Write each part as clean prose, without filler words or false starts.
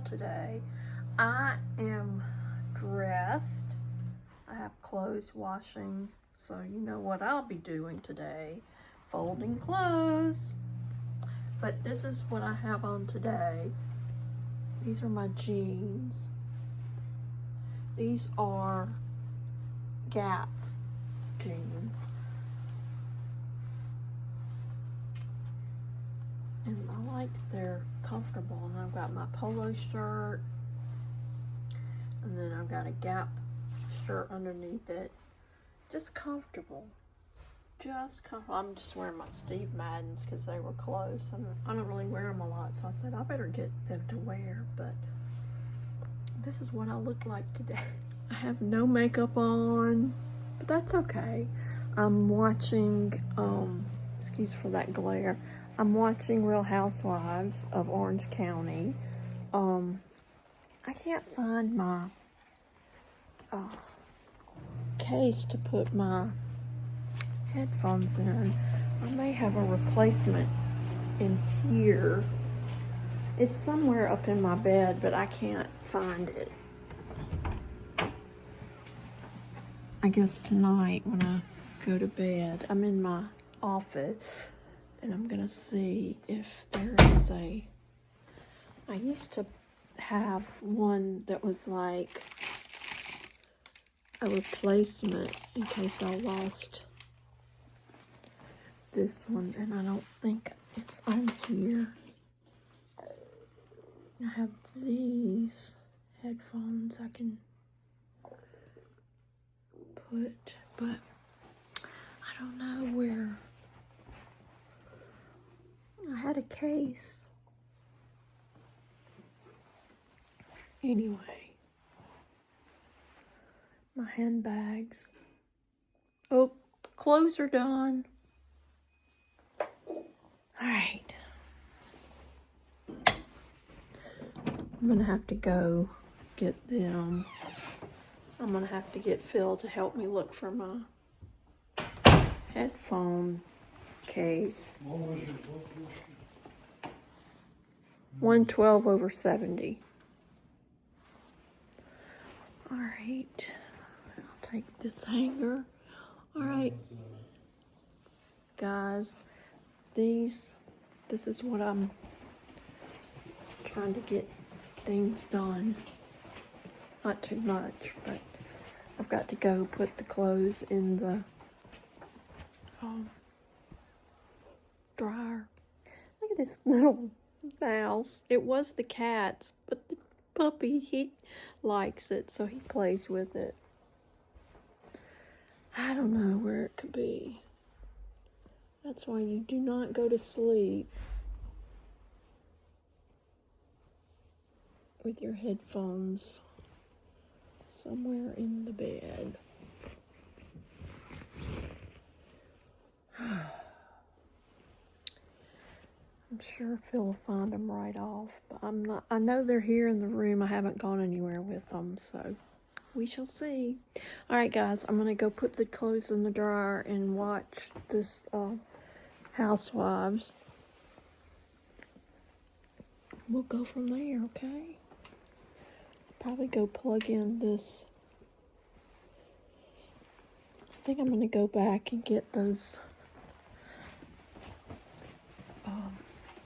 y'all today. I am dressed. I have clothes washing, so you know what I'll be doing today. Folding clothes. But this is what I have on today. These are my jeans. These are Gap jeans. And I like they're comfortable. And I've got my polo shirt. And then I've got a Gap shirt underneath it. Just comfortable. I'm just wearing my Steve Maddens because they were close. And I don't really wear them a lot. So I said I better get them to wear. But this is what I look like today. I have no makeup on. But that's okay. I'm watching, excuse for that glare. I'm watching Real Housewives of Orange County. I can't find my case to put my headphones in. I may have a replacement in here. It's somewhere up in my bed, but I can't find it. I guess tonight when I go to bed, I'm in my office and I'm gonna see if there is I used to have one that was like a replacement in case I lost this one, and I don't think it's on here. I have these headphones I can put, but I don't know where. I had a case. Anyway, my handbags. Oh, clothes are done. Alright. I'm gonna have to go get them. I'm gonna have to get Phil to help me look for my headphone case. 112/70. Alright. I'll take this hanger. Alright. Guys, this is what I'm trying to get things done. Not too much, but I've got to go put the clothes in the dryer. Look at this little mouse. It was the cat's, but the puppy, he likes it, so he plays with it. I don't know where it could be. That's why you do not go to sleep with your headphones somewhere in the bed. I'm sure Phil will find them right off, but I'm not. I know they're here in the room. I haven't gone anywhere with them, so we shall see. All right, guys, I'm gonna go put the clothes in the dryer and watch this Housewives. We'll go from there, okay? Probably go plug in this. I think I'm gonna go back and get those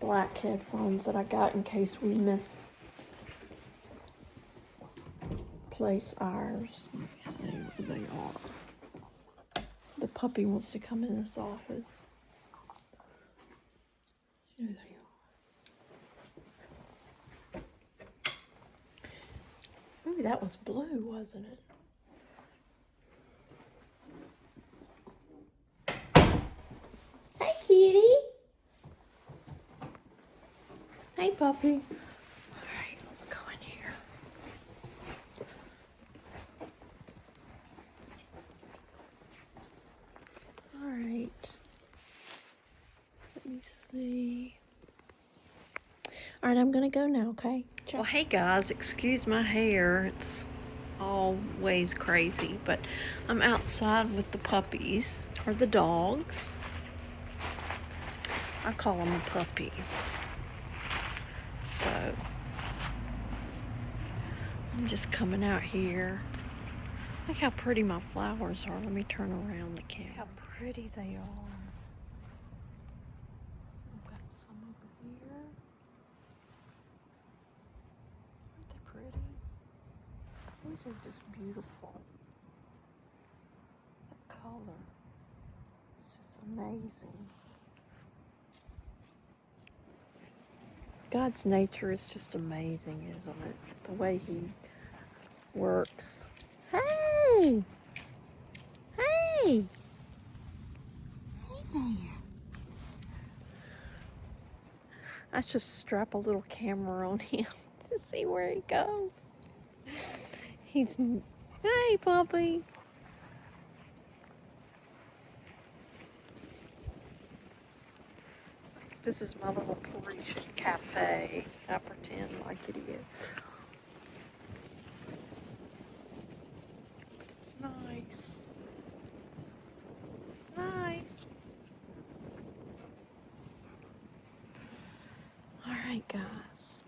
black headphones that I got in case we misplace ours. Let me see where they are. The puppy wants to come in this office. Here they are. Ooh, that was blue, wasn't it? Hey, kitty. Hey, puppy. All right, let's go in here. All right. Let me see. All right, I'm gonna go now, okay? Well, hey guys, excuse my hair. It's always crazy, but I'm outside with the puppies, or the dogs. I call them puppies. So I'm just coming out here. Look how pretty my flowers are. Let me turn around the camera. Look how pretty they are. I've got some over here. Aren't they pretty? These are just beautiful. The color. It's just amazing. God's nature is just amazing, isn't it? The way He works. Hey! Hey! Hey there. I just strap a little camera on him to see where he goes. He's, hey puppy. This is my little Parisian cafe. I pretend like it is. But it's nice. It's nice. Alright guys.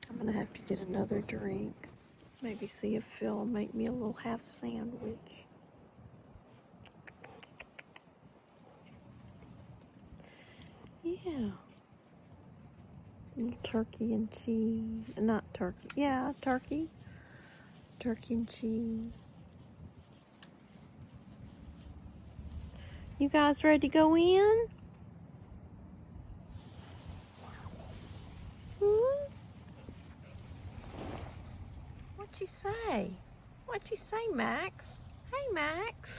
I'm gonna have to get another drink. Maybe see if Phil will make me a little half sandwich. Yeah. Turkey and cheese. Not turkey. Yeah, turkey. Turkey and cheese. You guys ready to go in? What'd you say? What'd you say, Max? Hey, Max.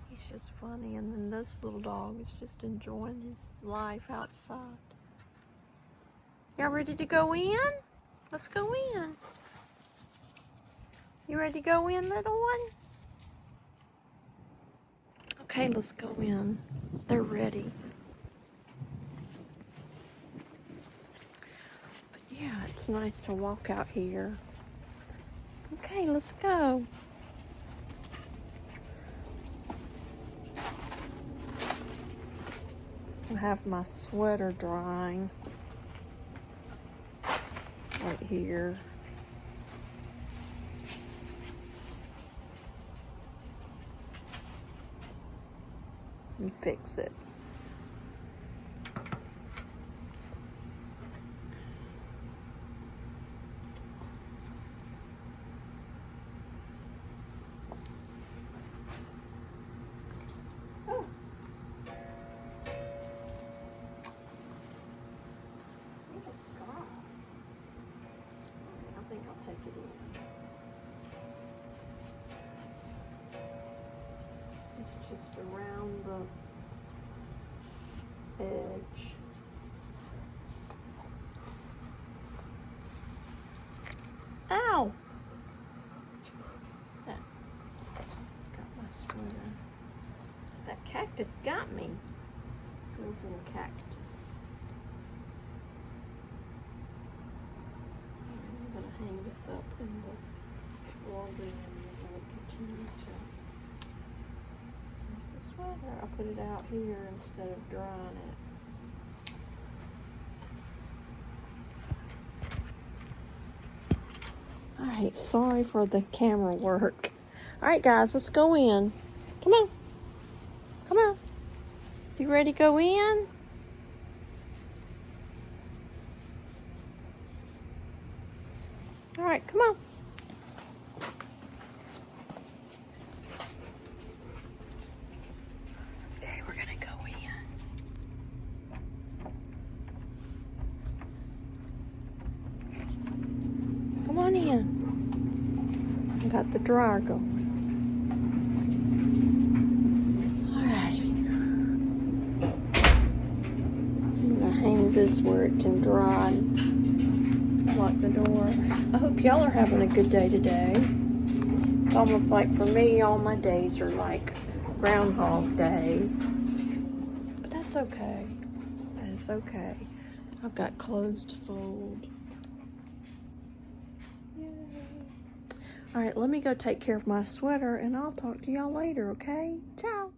He's just funny, and then this little dog is just enjoying his life outside. Y'all ready to go in? Let's go in. You ready to go in, little one? Okay, let's go in. They're ready. But yeah, it's nice to walk out here. Okay, let's go. I have my sweater drying right here. And fix it. Take it in. It's just around the edge. Ow! That got my sweater. That cactus got me. Frozen cactus. I'm gonna hang this up in the laundry and I'm gonna continue to. There's the sweater. I'll put it out here instead of drying it. Alright, sorry for the camera work. Alright guys, let's go in. Come on. Come on. You ready to go in? Alright, come on. Okay, we're gonna go in. Come on in. I got the dryer going. Alright. I'm gonna hang this where it can dry. Lock the door. I hope y'all are having a good day today. It's almost like for me, all my days are like Groundhog Day. But that's okay. That is okay. I've got clothes to fold. Yay. Alright, let me go take care of my sweater and I'll talk to y'all later, okay? Ciao.